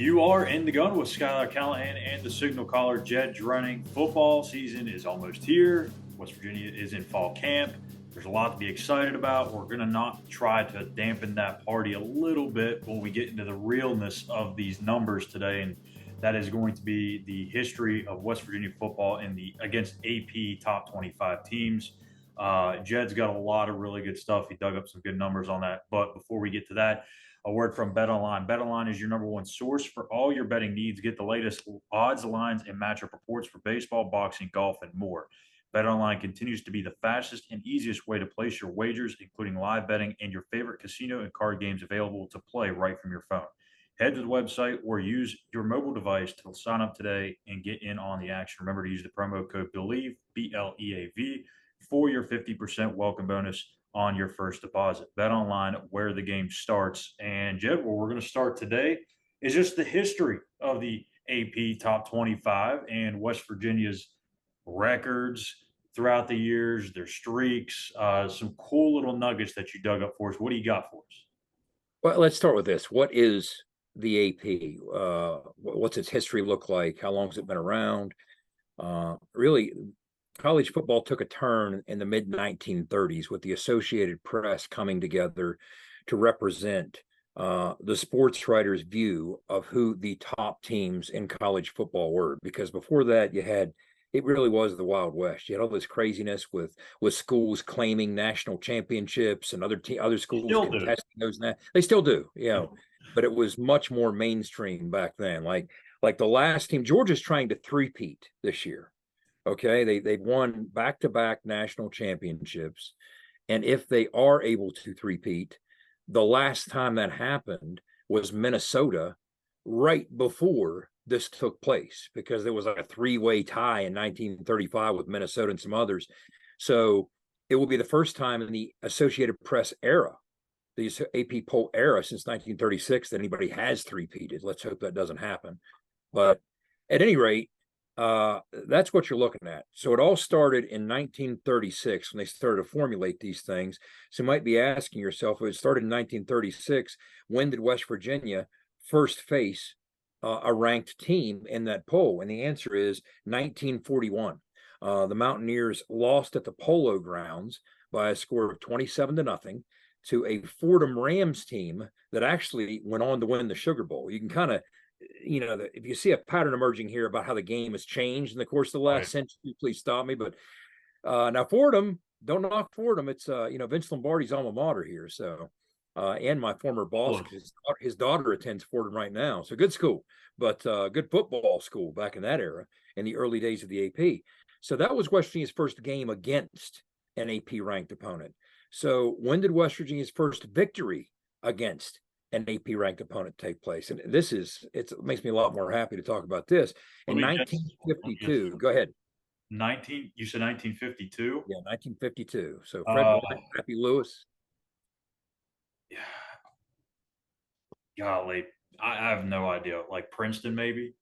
You are in the gun with Schuyler, Callihan, and the signal caller, Jed Drenning. Football season is almost here. West Virginia is in fall camp. There's a lot to be excited about. We're going to not try to dampen that party a little bit when we get into the realness of these numbers today, and that is going to be the history of West Virginia football in the against AP top 25 teams. Jed's got a lot of really good stuff. He dug up some good numbers on that. But before we get to that, a word from BetOnline. BetOnline is your number one source for all your betting needs. Get the latest odds, lines, and matchup reports for baseball, boxing, golf, and more. BetOnline continues to be the fastest and easiest way to place your wagers, including live betting and your favorite casino and card games available to play right from your phone. Head to the website or use your mobile device to sign up today and get in on the action. Remember to use the promo code BELIEVE, BLEAV, for your 50% welcome bonus on your first deposit. Bet online, where the game starts. And Jed, where we're going to start today is just the history of the AP Top 25 and West Virginia's records throughout the years, their streaks, some cool little nuggets that you dug up for us. What do you got for us? Well, let's start with this. What is the AP? What's its history look like? How long has it been around? Really, college football took a turn in the mid-1930s with the Associated Press coming together to represent the sports writers' view of who the top teams in college football were. Because before that, it really was the Wild West. You had all this craziness with schools claiming national championships and other schools contesting those. They still do, but it was much more mainstream back then. Like the last team, Georgia's trying to three-peat this year. Okay, they've won back-to-back national championships, and if they are able to three-peat, the last time that happened was Minnesota, right before this took place, because there was like a three-way tie in 1935 with Minnesota and some others. So it will be the first time in the Associated Press era, the AP poll era since 1936, that anybody has three-peated. Let's hope that doesn't happen. But at any rate, that's what you're looking at. So it all started in 1936 when they started to formulate these things. So you might be asking yourself, if it started in 1936, when did West Virginia first face a ranked team in that poll? And the answer is 1941. The Mountaineers lost at the Polo Grounds by a score of 27-0 to a Fordham Rams team that actually went on to win the Sugar Bowl. You can kind of, if you see a pattern emerging here about how the game has changed in the course of the last century, please stop me. But now Fordham, don't knock Fordham. It's, Vince Lombardi's alma mater here. So, and my former boss, his daughter attends Fordham right now. So good school, but good football school back in that era, in the early days of the AP. So that was West Virginia's first game against an AP ranked opponent. So when did West Virginia's first victory against an AP ranked opponent take place? And it makes me a lot more happy to talk about this. In 1952, go ahead. You said 1952? Yeah, 1952. So Fred White, Pappy Lewis. Golly, I have no idea. Like Princeton, maybe?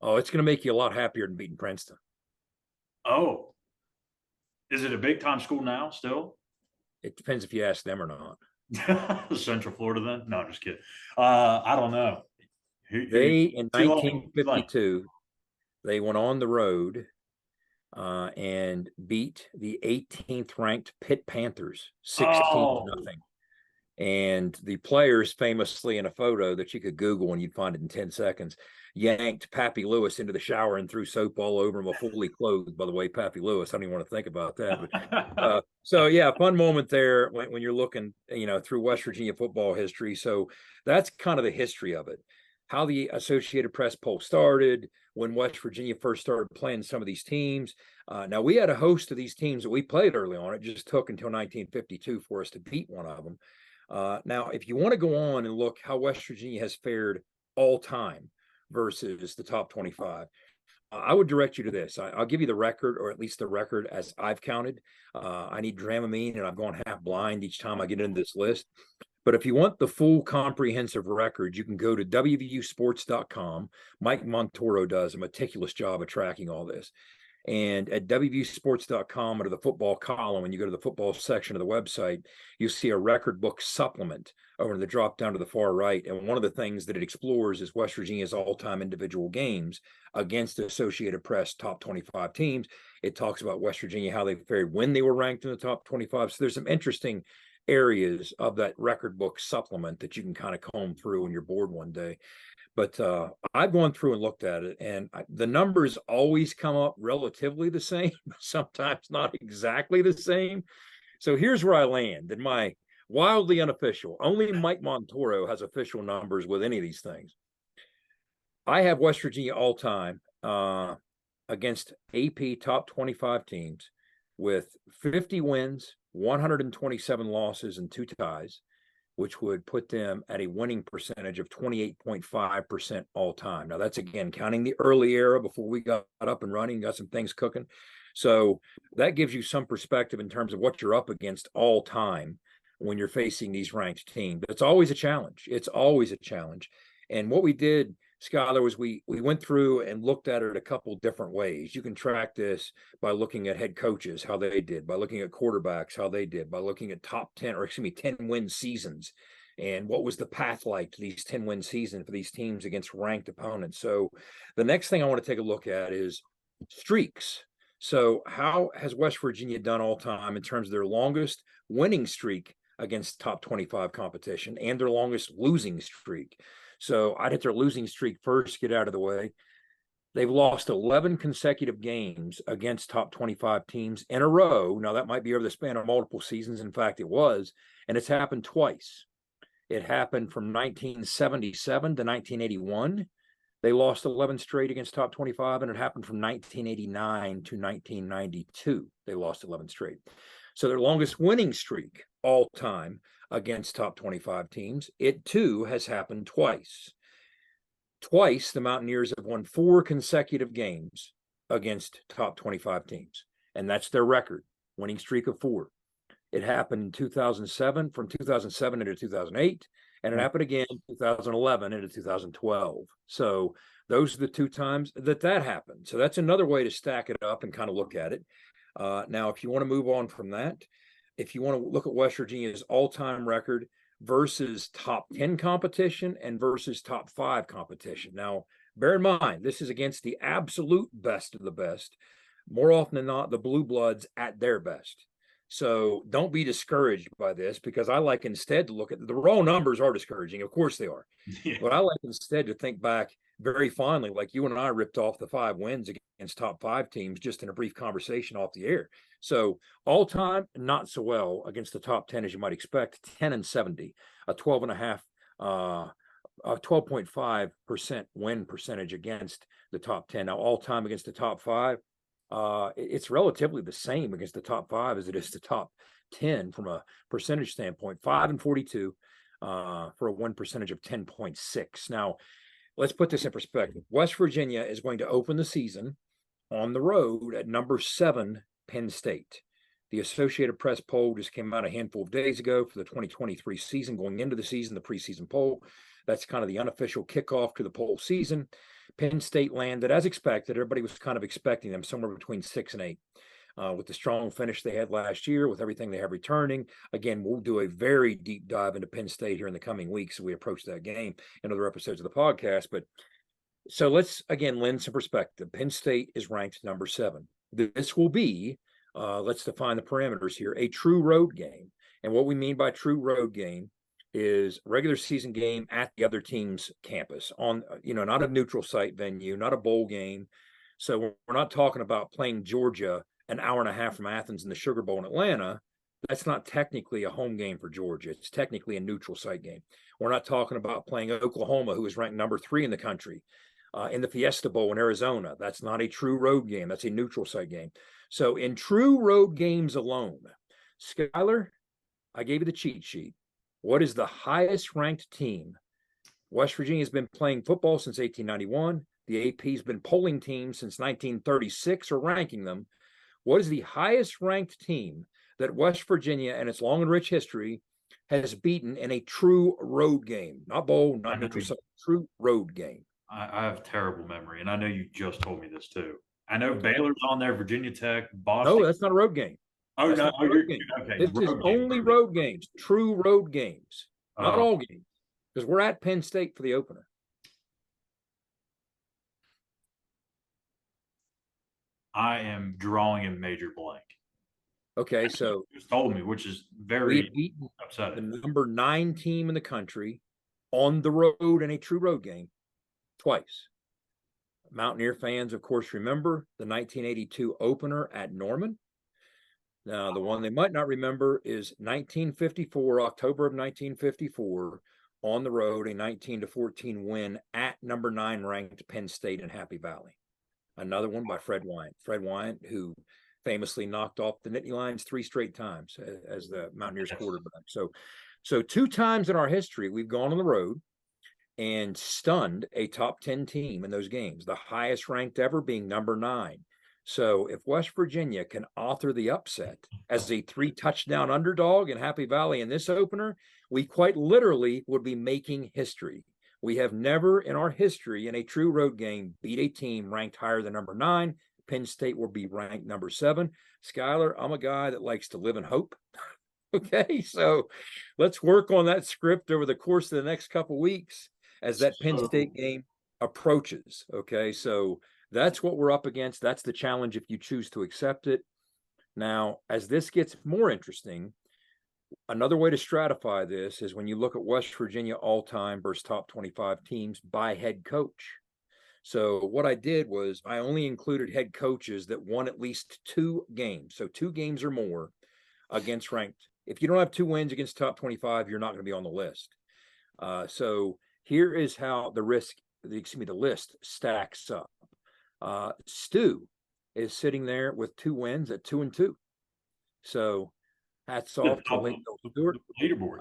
Oh, it's going to make you a lot happier than beating Princeton. Oh, is it a big time school now still? It depends if you ask them or not. Central Florida then? No, I'm just kidding. I don't know. In 1952, they went on the road and beat the 18th ranked Pitt Panthers 16-0. And the players famously, in a photo that you could Google and you'd find it in 10 seconds, yanked Pappy Lewis into the shower and threw soap all over him, fully clothed, by the way, Pappy Lewis. I don't even want to think about that. But, so, yeah, fun moment there when you're looking, through West Virginia football history. So that's kind of the history of it. How the Associated Press poll started, when West Virginia first started playing some of these teams. Now, we had a host of these teams that we played early on. It just took until 1952 for us to beat one of them. Now, if you want to go on and look how West Virginia has fared all time versus the top 25, I would direct you to this. I'll give you the record, or at least the record as I've counted. I need Dramamine, and I've gone half blind each time I get into this list. But if you want the full comprehensive record, you can go to WVUsports.com. Mike Montoro does a meticulous job of tracking all this. And at WVUsports.com, under the football column, when you go to the football section of the website, you see a record book supplement over in the drop down to the far right. And one of the things that it explores is West Virginia's all-time individual games against the Associated Press top 25 teams. It talks about West Virginia, how they fared when they were ranked in the top 25. So there's some interesting areas of that record book supplement that you can kind of comb through when you're bored one day. But I've gone through and looked at it, and the numbers always come up relatively the same, sometimes not exactly the same. So here's where I land in my wildly unofficial. Only Mike Montoro has official numbers with any of these things. I have West Virginia all time against AP top 25 teams with 50 wins, 127 losses, and 2 ties, which would put them at a winning percentage of 28.5% all time. Now, that's again counting the early era before we got up and running, got some things cooking. So that gives you some perspective in terms of what you're up against all time when you're facing these ranked teams. But it's always a challenge. It's always a challenge. And what we did, Schuyler, was we went through and looked at it a couple different ways. You can track this by looking at head coaches, how they did, by looking at quarterbacks, how they did, by looking at 10 win seasons, and what was the path like to these 10-win seasons for these teams against ranked opponents. So the next thing I want to take a look at is streaks. So how has West Virginia done all time in terms of their longest winning streak against top 25 competition and their longest losing streak? So I'd hit their losing streak first, get out of the way. They've lost 11 consecutive games against top 25 teams in a row. Now, that might be over the span of multiple seasons. In fact, it was. And it's happened twice. It happened from 1977 to 1981. They lost 11 straight against top 25. And it happened from 1989 to 1992. They lost 11 straight. So their longest winning streak all time against top 25 teams, it too has happened twice. Twice, the Mountaineers have won 4 consecutive games against top 25 teams, and that's their record, winning streak of 4. It happened in 2007, from 2007 into 2008, and it happened again in 2011 into 2012. So those are the 2 times that happened. So that's another way to stack it up and kind of look at it. Now, if you want to move on from that, if you want to look at West Virginia's all-time record versus top 10 competition and versus top 5 competition. Now, bear in mind, this is against the absolute best of the best. More often than not, the Blue Bloods at their best. So don't be discouraged by this, because I like instead to look at the raw numbers are discouraging. Of course they are. Yeah. But I like instead to think back very fondly, like you and I ripped off the 5 wins against top 5 teams just in a brief conversation off the air. So all time, not so well against the top 10, as you might expect. 10-70, a 12.5% win percentage against the top 10. Now, all time against the top 5, it's relatively the same against the top 5 as it is the top 10 from a percentage standpoint. 5-42 for a win percentage of 10.6. Now, let's put this in perspective. West Virginia is going to open the season on the road at number 7, Penn State. The Associated Press poll just came out a handful of days ago for the 2023 season. Going into the season, the preseason poll, that's kind of the unofficial kickoff to the poll season. Penn State landed as expected. Everybody was kind of expecting them somewhere between 6 and 8. With the strong finish they had last year, with everything they have returning. Again, we'll do a very deep dive into Penn State here in the coming weeks as we approach that game in other episodes of the podcast. But so let's, again, lend some perspective. Penn State is ranked number 7. This will be, let's define the parameters here, a true road game. And what we mean by true road game is a regular season game at the other team's campus on, not a neutral site venue, not a bowl game. So we're not talking about playing Georgia an hour and a half from Athens in the Sugar Bowl in Atlanta. That's not technically a home game for Georgia. It's technically a neutral site game. We're not talking about playing Oklahoma, who is ranked number 3 in the country, in the Fiesta Bowl in Arizona. That's not a true road game. That's a neutral site game. So in true road games alone, Schuyler, I gave you the cheat sheet. What is the highest ranked team? West Virginia has been playing football since 1891. The AP has been polling teams since 1936 or ranking them. What is the highest ranked team that West Virginia and its long and rich history has beaten in a true road game? Not bowl, not neutral site, true road game. I have terrible memory, and I know you just told me this too. I know Okay. Baylor's on there, Virginia Tech, No, Boston. that's not a road game. Oh That's no, not oh, a road game. okay. This is Road game, only road game. road games, true road games, not Uh, all games, because we're at Penn State for the opener. I am drawing a major blank. Okay, so You just told me, which is we very have beaten the upsetting. number 9 team in the country on the road in a true road game twice. Mountaineer fans, of course, remember the 1982 opener at Norman. Now, the one they might not remember is 1954, October of 1954, on the road, a 19-14 win at number 9 ranked Penn State in Happy Valley. Another one by Fred Wyant. Fred Wyant, who famously knocked off the Nittany Lions 3 straight times as the Mountaineers quarterback. So 2 times in our history, we've gone on the road and stunned a top 10 team in those games, the highest ranked ever being number 9. So if West Virginia can author the upset as a 3 touchdown underdog in Happy Valley in this opener, we quite literally would be making history. We have never in our history in a true road game beat a team ranked higher than number 9. Penn State will be ranked number 7. Schuyler, I'm a guy that likes to live in hope. Okay, so let's work on that script over the course of the next couple weeks as that Penn State game approaches. Okay, so that's what we're up against. That's the challenge if you choose to accept it. Now, as this gets more interesting, another way to stratify this is when you look at West Virginia all-time versus top 25 teams by head coach. So what I did was I only included head coaches that won at least 2 games. So 2 games or more against ranked. If you don't have 2 wins against top 25, you're not going to be on the list. So here is how the list stacks up. Stu is sitting there with 2 wins at 2-2. So hats off to the late Bill Stewart. Leaderboard.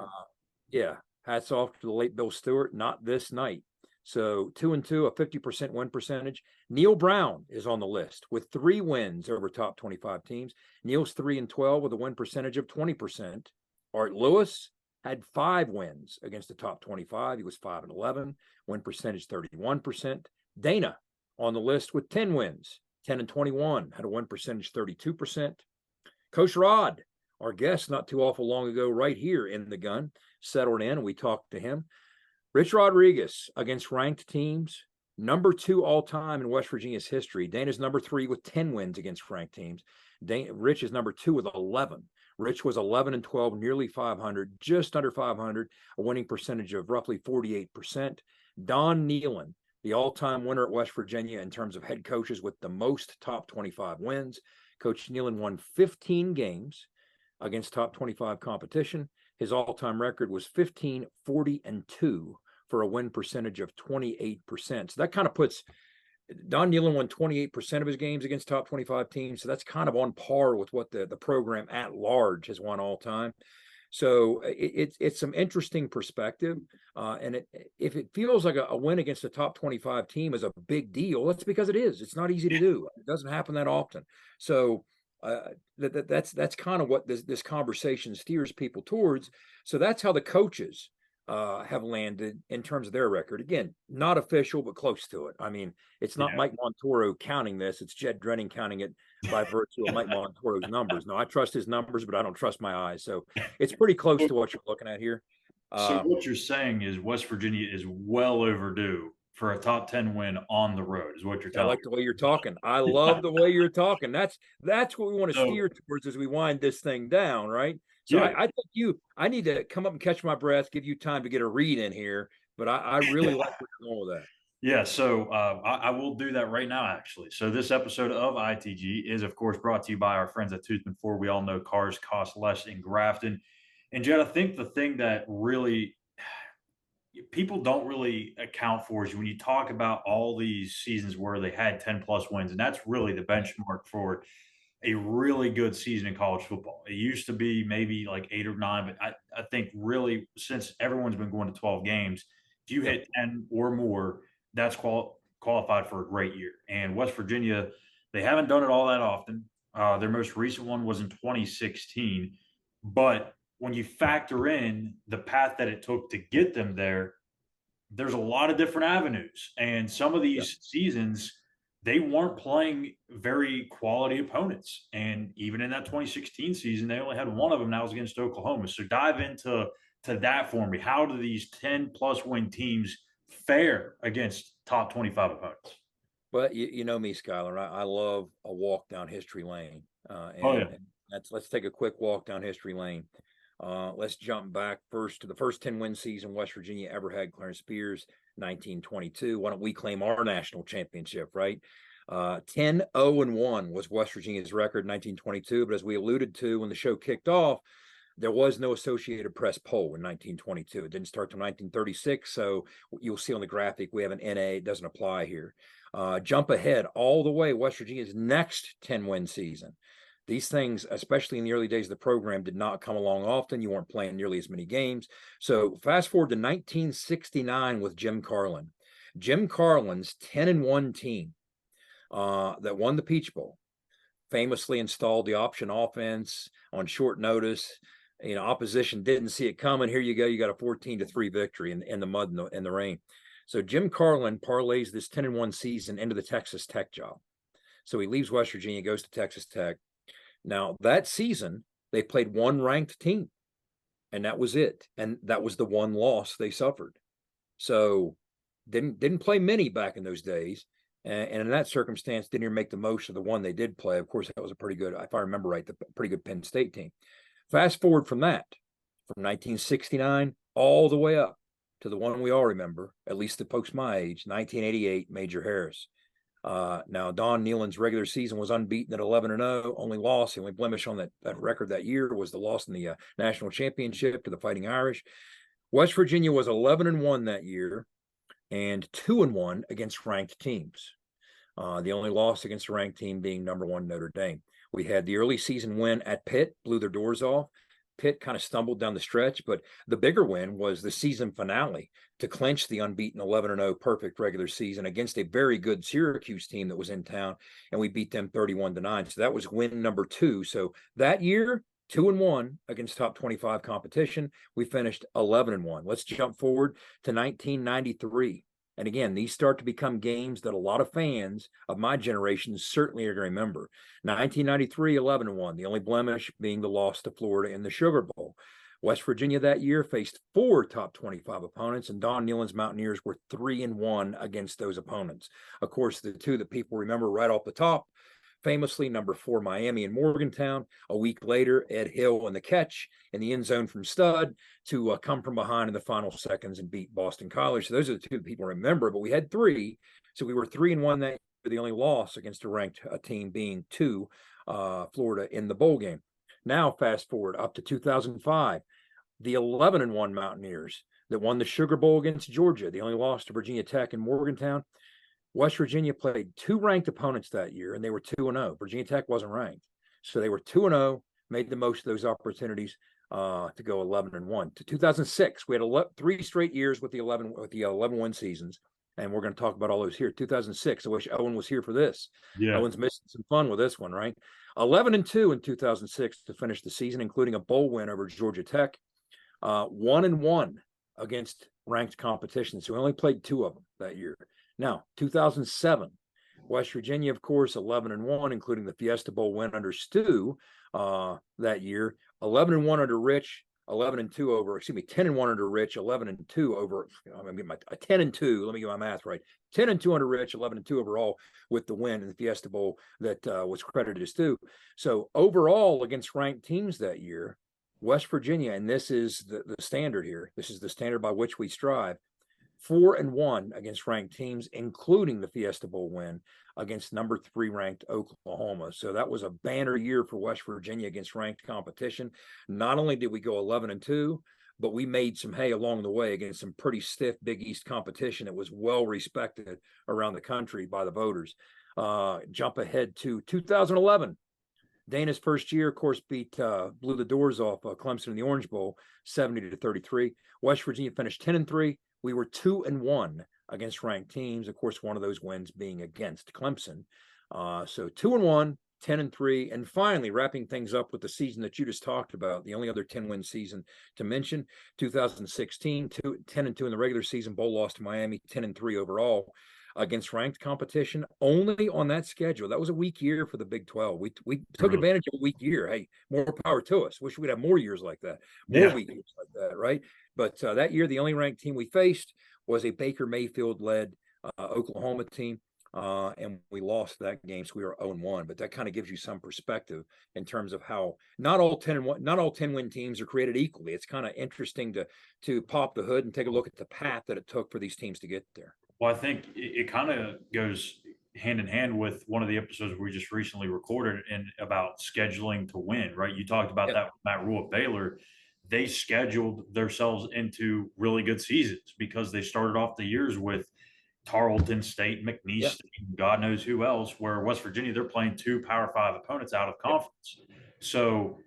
Yeah, hats off to the late Bill Stewart. Not this night. So 2-2, a 50% win percentage. Neil Brown is on the list with 3 wins over top 25 teams. Neil's 3-12 with a win percentage of 20%. Art Lewis had 5 wins against the top 25. He was 5-11, win percentage 31%. Dana on the list with 10 wins, 10-21, had a win percentage 32%. Coach Rod, our guest not too awful long ago, right here in the gun, settled in and we talked to him. Rich Rodriguez against ranked teams, number 2 all time in West Virginia's history. Dana's number 3 with 10 wins against ranked teams. Rich is number 2 with 11. Rich was 11-12, nearly 500, just under 500, a winning percentage of roughly 48%. Don Nealon, the all-time winner at West Virginia in terms of head coaches with the most top 25 wins. Coach Nealon won 15 games against top 25 competition. His all-time record was 15-40-2 for a win percentage of 28%. So that kind of puts Don Nealon won 28% of his games against top 25 teams. So that's kind of on par with what the program at large has won all time. So it's some interesting perspective. And if it feels like a win against a top 25 team is a big deal, that's because it is. It's not easy to do. It doesn't happen that often. So that's kind of what this conversation steers people towards. So that's how the coaches have landed in terms of their record. Again, not official, but close to it. I mean, it's not Mike Montoro counting this. It's Jed Drenning counting it by virtue of Mike Montoro's numbers. No, I trust his numbers, but I don't trust my eyes. So it's pretty close to what you're looking at here. So what you're saying is West Virginia is well overdue for a top 10 win on the road, is what you're I telling like the way you're talking. I love the way you're talking. That's what we want to So- steer towards as we wind this thing down, right? So Yeah. I think I need to come up and catch my breath, give you time to get a read in here, but I really like where you're going with that. Yeah, so I will do that right now, actually. So this episode of ITG is, of course, brought to you by our friends at Toothman Ford. We all know cars cost less in Grafton. And Jed, I think the thing that really people don't really account for is when you talk about all these seasons where they had 10 plus wins, and that's really the benchmark for a really good season in college football. It used to be maybe like 8 or 9, but I think really since everyone's been going to 12 games, if you hit 10 or more, that's qualified for a great year. And West Virginia, they haven't done it all that often. Their most recent one was in 2016. But when you factor in the path that it took to get them there, there's a lot of different avenues. And some of these seasons, they weren't playing very quality opponents. And even in that 2016 season, they only had one of them. That was against Oklahoma. So dive into that for me. How do these 10 plus win teams fare against top 25 opponents? But you know me, Schuyler. I love a walk down history lane, Oh yeah. and let's take a quick walk down history lane. Let's jump back first to the first 10-win season West Virginia ever had. Clarence Spears, 1922. Why don't we claim our national championship, right? 10-0-1 was West Virginia's record in 1922. But as we alluded to when the show kicked off, there was no Associated Press poll in 1922. It didn't start till 1936. So you'll see on the graphic, we have an NA. It doesn't apply here. Jump ahead all the way, West Virginia's next 10-win season. These things, especially in the early days of the program, did not come along often. You weren't playing nearly as many games. So fast forward to 1969 with Jim Carlin. Jim Carlin's 10-1 team that won the Peach Bowl famously installed the option offense on short notice. Opposition didn't see it coming. Here you go. You got a 14-3 victory in the mud and the rain. So Jim Carlin parlays this 10-1 season into the Texas Tech job. So he leaves West Virginia, goes to Texas Tech. Now that season, they played one ranked team, and that was it. And that was the one loss they suffered. So didn't play many back in those days. And in that circumstance, didn't even make the most of the one they did play. Of course, that was a pretty good, if I remember right, the pretty good Penn State team. Fast forward from that, from 1969 all the way up to the one we all remember, at least the folks my age, 1988, Major Harris. Now, Don Nehlen's regular season was unbeaten at 11-0. Only loss, the only blemish on that record that year was the loss in the national championship to the Fighting Irish. West Virginia was 11-1 that year and 2-1 against ranked teams. The only loss against a ranked team being number one Notre Dame. We had the early season win at Pitt, blew their doors off. Pitt kind of stumbled down the stretch, but the bigger win was the season finale to clinch the unbeaten 11-0 perfect regular season against a very good Syracuse team that was in town, and we beat them 31-9. So that was win number 2. So that year, 2-1 against top 25 competition. We finished 11-1. Let's jump forward to 1993. And again, these start to become games that a lot of fans of my generation certainly are going to remember. 1993, 11-1, the only blemish being the loss to Florida in the Sugar Bowl. West Virginia that year faced 4 top 25 opponents, and Don Nehlen's Mountaineers were 3-1 against those opponents. Of course, the two that people remember right off the top, famously, number 4, Miami and Morgantown. A week later, Ed Hill and the catch in the end zone from stud to come from behind in the final seconds and beat Boston College. So those are the two that people remember, but we had 3. So we were 3-1 that year, the only loss against a ranked team being to Florida in the bowl game. Now, fast forward up to 2005, the 11-1 Mountaineers that won the Sugar Bowl against Georgia, the only loss to Virginia Tech and Morgantown. West Virginia played 2 ranked opponents that year, and they were 2-0. Virginia Tech wasn't ranked. So they were 2-0, made the most of those opportunities to go 11-1. To 2006, we had 3 straight years with the 11-win seasons, and we're going to talk about all those here. 2006, I wish Owen was here for this. Yeah. Owen's missing some fun with this one, right? 11-2 in 2006 to finish the season, including a bowl win over Georgia Tech. 1-1 against ranked competition. So we only played 2 of them that year. Now, 2007, West Virginia, of course, 11-1, including the Fiesta Bowl win under Stu that year. 11-1 under Rich, 10-1 under Rich, 11-2 over. I'm gonna get my 10-2. Let me get my math right. 10-2 under Rich, 11-2 overall with the win in the Fiesta Bowl that was credited to Stu. So overall, against ranked teams that year, West Virginia, and this is the standard here. This is the standard by which we strive. 4-1 against ranked teams, including the Fiesta Bowl win against number 3 ranked Oklahoma. So that was a banner year for West Virginia against ranked competition. Not only did we go 11-2, but we made some hay along the way against some pretty stiff Big East competition that was well respected around the country by the voters. Jump ahead to 2011. Dana's first year, of course, blew the doors off Clemson in the Orange Bowl, 70-33. West Virginia finished 10-3. We were 2-1 against ranked teams. Of course, one of those wins being against Clemson. So 2-1, 10-3, and finally wrapping things up with the season that you just talked about. The only other 10-win season to mention, 2016, 10-2 in the regular season, bowl loss to Miami, 10-3 overall. against ranked competition only on that schedule. That was a weak year for the Big 12. We took Really? advantage of a weak year. Hey, more power to us. Wish we'd have more years like that, more Yeah. weak years like that, right? But that year, the only ranked team we faced was a Baker Mayfield-led Oklahoma team. And we lost that game, so we were 0-1. But that kind of gives you some perspective in terms of how not all 10-win teams are created equally. It's kind of interesting to pop the hood and take a look at the path that it took for these teams to get there. Well, I think it kind of goes hand in hand with one of the episodes we just recently recorded and about scheduling to win, right? You talked about Yeah, that with Matt Rule at Baylor. They scheduled themselves into really good seasons because they started off the years with Tarleton State, McNeese yeah, State, and God knows who else, where West Virginia, they're playing two Power Five opponents out of yeah, conference. So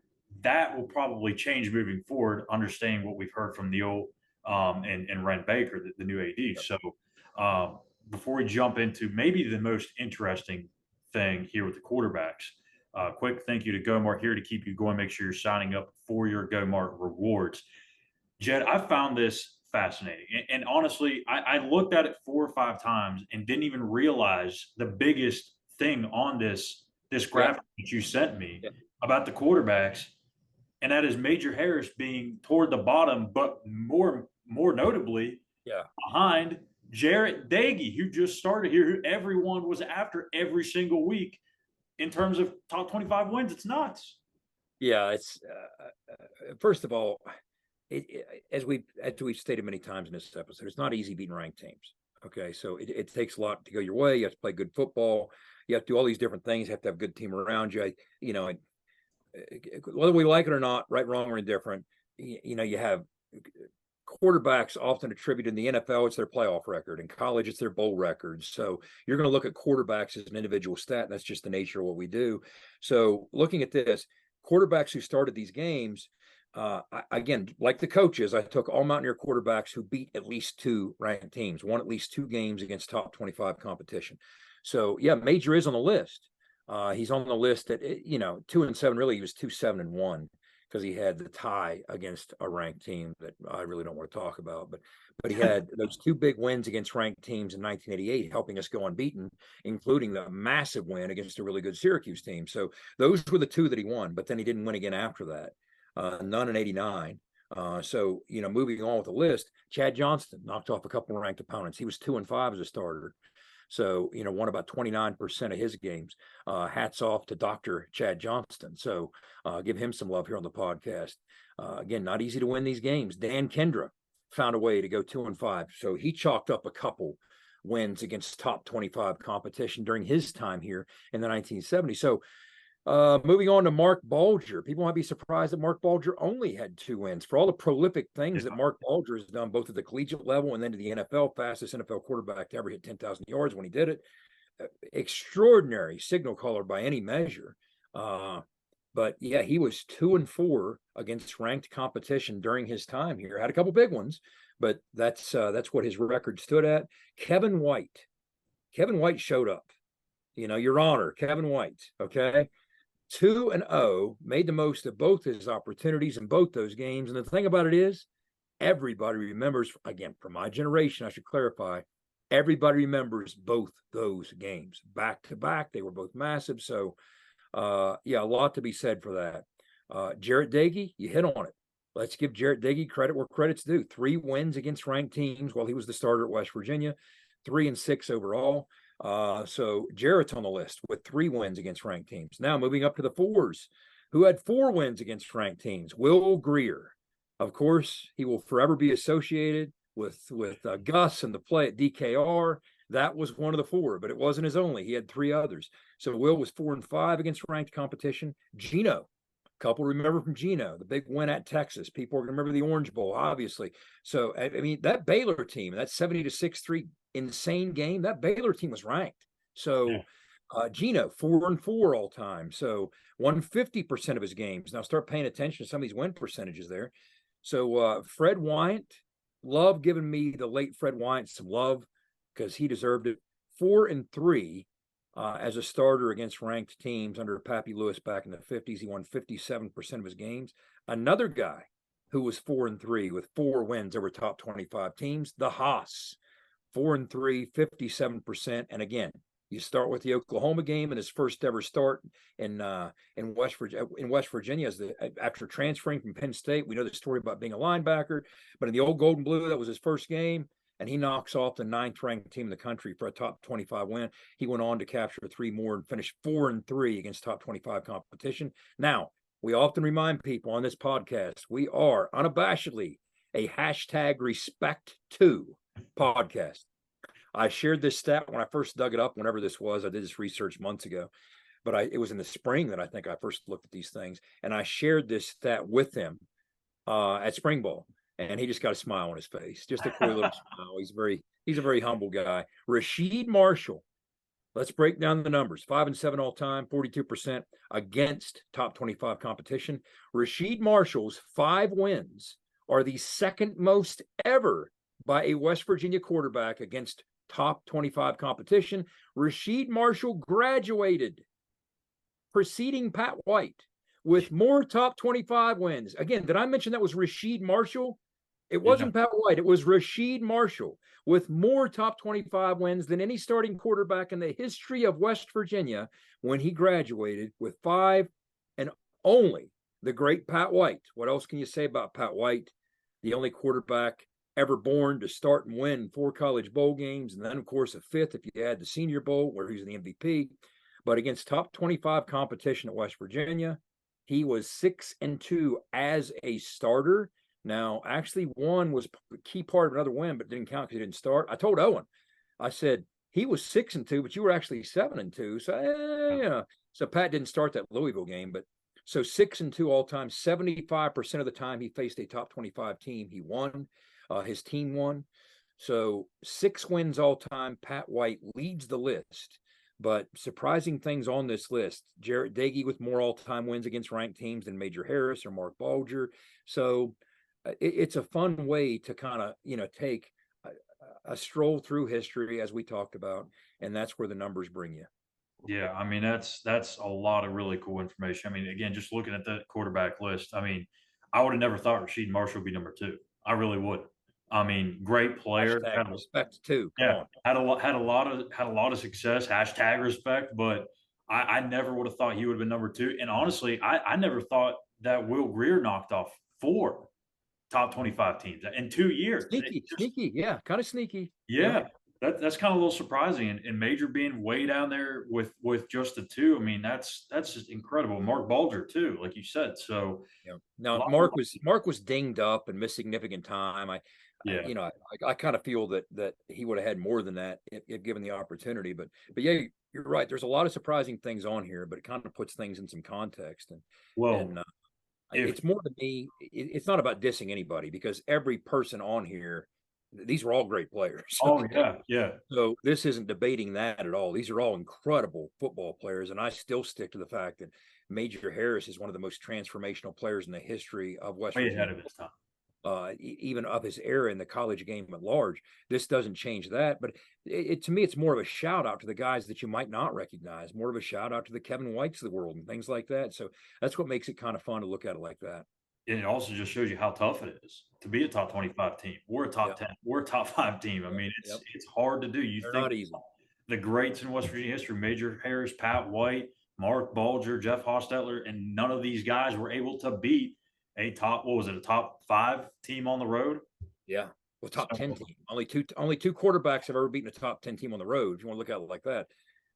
that will probably change moving forward, understanding what we've heard from Neil and Ren Baker, the new AD. yeah. So before we jump into maybe the most interesting thing here with the quarterbacks, quick thank you to GoMark here to keep you going. Make sure you're signing up for your GoMark rewards. Jed, I found this fascinating. And honestly, I looked at it 4 or 5 times and didn't even realize the biggest thing on this Yeah, graphic that you sent me yeah, about the quarterbacks, and that is Major Harris being toward the bottom, but more notably yeah. behind Jarret Doege, who just started here, who everyone was after every single week in terms of top 25 wins. It's nuts. Yeah, it's first of all, as we've stated many times in this episode, it's not easy beating ranked teams. Okay, so it takes a lot to go your way. You have to play good football. You have to do all these different things. You have to have a good team around you. Whether we like it or not, right, wrong, or indifferent, you have quarterbacks often attributed in the NFL, it's their playoff record. In college, it's their bowl records. So you're going to look at quarterbacks as an individual stat, and that's just the nature of what we do. So looking at this, quarterbacks who started these games, again, like the coaches, I took all Mountaineer quarterbacks who beat at least two ranked teams, won at least 2 games against top 25 competition. So yeah, Major is on the list. He's on the list at 2-7. Really, he was 2-7-1 because he had the tie against a ranked team that I really don't want to talk about. But he had those 2 big wins against ranked teams in 1988, helping us go unbeaten, including the massive win against a really good Syracuse team. So those were the 2 that he won, but then he didn't win again after that. None in '89. So moving on with the list, Chad Johnston knocked off a couple of ranked opponents. He was 2-5 as a starter. So, won about 29% of his games. Hats off to Dr. Chad Johnston. So give him some love here on the podcast. Again, not easy to win these games. Dan Kendra found a way to go 2-5. So he chalked up a couple wins against top 25 competition during his time here in the 1970s. So moving on to Mark Bulger. People might be surprised that Mark Bulger only had 2 wins. For all the prolific things that Mark Bulger has done, both at the collegiate level and then to the NFL, fastest NFL quarterback to ever hit 10,000 yards when he did it. Extraordinary signal caller by any measure. But yeah, he was 2-4 against ranked competition during his time here. Had a couple big ones, but that's what his record stood at. Kevin White showed up. Your Honor, Kevin White. Okay. 2-0, made the most of both his opportunities in both those games. And the thing about it is, everybody remembers, again, from my generation, I should clarify, everybody remembers both those games back to back. They were both massive. So, yeah, a lot to be said for that. Jarret Doege, you hit on it. Let's give Jarret Doege credit where credit's due. 3 wins against ranked teams while he was the starter at West Virginia, 3-6 overall. So Jarrett's on the list with 3 wins against ranked teams. Now moving up to the 4s, who had 4 wins against ranked teams. Will Greer, of course, he will forever be associated with Gus and the play at DKR. That was one of the 4, but it wasn't his only. He had 3 others. So Will was 4-5 against ranked competition. Gino, couple remember from Gino, the big win at Texas. People remember the Orange Bowl, obviously. So, I mean, that Baylor team, that 70-6 insane game, that Baylor team was ranked. So, Gino, 4-4 all time. So, won 50% of his games. Now, start paying attention to some of these win percentages there. So, Fred Wyant, love giving me the late Fred Wyant some love because he deserved it. 4-3. As a starter against ranked teams under Pappy Lewis back in the 50s. He won 57% of his games. Another guy who was 4-3 with 4 wins over top 25 teams, the Haas. 4-3, 57%. And again, you start with the Oklahoma game and his first ever start in West Virginia after transferring from Penn State. We know the story about being a linebacker, but in the old Gold and Blue, that was his first game. And he knocks off the 9th-ranked team in the country for a top 25 win. He went on to capture 3 more and finish 4-3 against top 25 competition. Now, we often remind people on this podcast, we are unabashedly a #respect2 podcast. I shared this stat when I first dug it up, whenever this was. I did this research months ago, but it was in the spring that I think I first looked at these things. And I shared this stat with him at spring ball. And he just got a smile on his face, just a coy little smile. He's a very humble guy. Rasheed Marshall, let's break down the numbers. 5-7 all time, 42% against top 25 competition. Rasheed Marshall's 5 wins are the second most ever by a West Virginia quarterback against top 25 competition. Rasheed Marshall graduated, preceding Pat White, with more top 25 wins. Again, did I mention that was Rasheed Marshall? It wasn't Pat White. It was Rasheed Marshall with more top 25 wins than any starting quarterback in the history of West Virginia when he graduated, with 5, and only the great Pat White. What else can you say about Pat White? The only quarterback ever born to start and win 4 college bowl games, and then, of course, a 5th if you add the Senior Bowl, where he's the MVP. But against top 25 competition at West Virginia, he was 6-2 as a starter. Now, actually, one was a key part of another win, but didn't count because he didn't start. I told Owen, I said, he was 6-2, but you were actually 7-2. So, so Pat didn't start that Louisville game, but so 6-2 all time. 75% of the time he faced a top 25 team, he won. His team won. So 6 wins all time. Pat White leads the list. But surprising things on this list: Jarret Doege with more all-time wins against ranked teams than Major Harris or Mark Bulger. So it's a fun way to kind of, take a stroll through history, as we talked about, and that's where the numbers bring you. Yeah, I mean, that's a lot of really cool information. I mean, again, just looking at that quarterback list, I mean, I would have never thought Rasheed Marshall would be number 2. I really would. I mean, great player. Respect too. Come on. Had a lot of success. #respect. But I never would have thought he would have been number 2. And honestly, I never thought that Will Grier knocked off 4 top 25 teams in 2 years. Sneaky, yeah, kind of sneaky. Yeah, that's kind of a little surprising. And Major being way down there with just the 2. I mean, that's just incredible. Mark Bulger too, like you said. So now Mark was dinged up and missed significant time. I kind of feel that he would have had more than that if given the opportunity. But yeah, you're right. There's a lot of surprising things on here, but it kind of puts things in some context. It's more to me, it's not about dissing anybody, because every person on here, these were all great players. Oh, yeah. So this isn't debating that at all. These are all incredible football players, and I still stick to the fact that Major Harris is one of the most transformational players in the history of West Virginia. Way ahead of his time. Even of his era in the college game at large. This doesn't change that, but to me, it's more of a shout out to the guys that you might not recognize, more of a shout out to the Kevin Whites of the world and things like that. So that's what makes it kind of fun to look at it like that. And it also just shows you how tough it is to be a top 25 team. We're a top 10, we're a top 5 team. I mean, it's hard to do. They're not easy. The greats in West Virginia history: Major Harris, Pat White, Mark Bulger, Jeff Hostetler, and none of these guys were able to beat a top 5 team on the road? Yeah. Well, top 10 team. Only two quarterbacks have ever beaten a top 10 team on the road, if you want to look at it like that.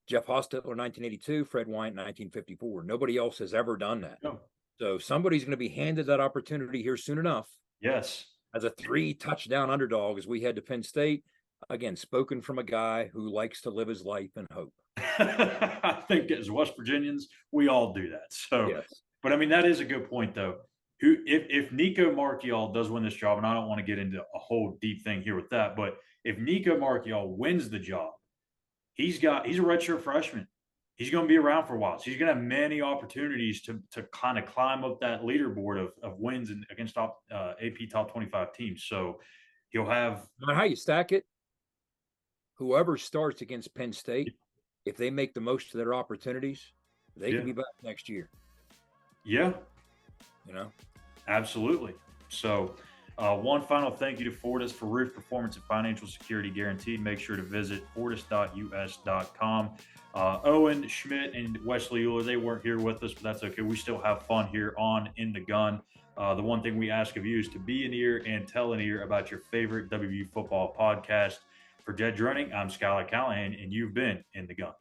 Jeff Hostetler, 1982, Fred White, 1954. Nobody else has ever done that. No. So somebody's going to be handed that opportunity here soon enough. Yes. As a 3-touchdown underdog, as we head to Penn State. Again, spoken from a guy who likes to live his life in hope. I think as West Virginians, we all do that. So, yes. But I mean, that is a good point, though. If Nico Marchiol does win this job, and I don't want to get into a whole deep thing here with that, but if Nico Marchiol wins the job, he's a redshirt freshman. He's going to be around for a while. So he's going to have many opportunities to kind of climb up that leaderboard of wins against AP top 25 teams. So he'll have. No matter how you stack it, whoever starts against Penn State, if they make the most of their opportunities, they can be back next year. Yeah. You know? Absolutely. So, One final thank you to Fortis for roof performance and financial security guaranteed. Make sure to visit fortis.us.com. Owen Schmidt and Wesley Euler, they weren't here with us, but that's okay. We still have fun here on In the Gun. The one thing we ask of you is to be an ear and tell an ear about your favorite WVU football podcast. For Jed Drenning, I'm Schuyler Callihan, and you've been In the Gun.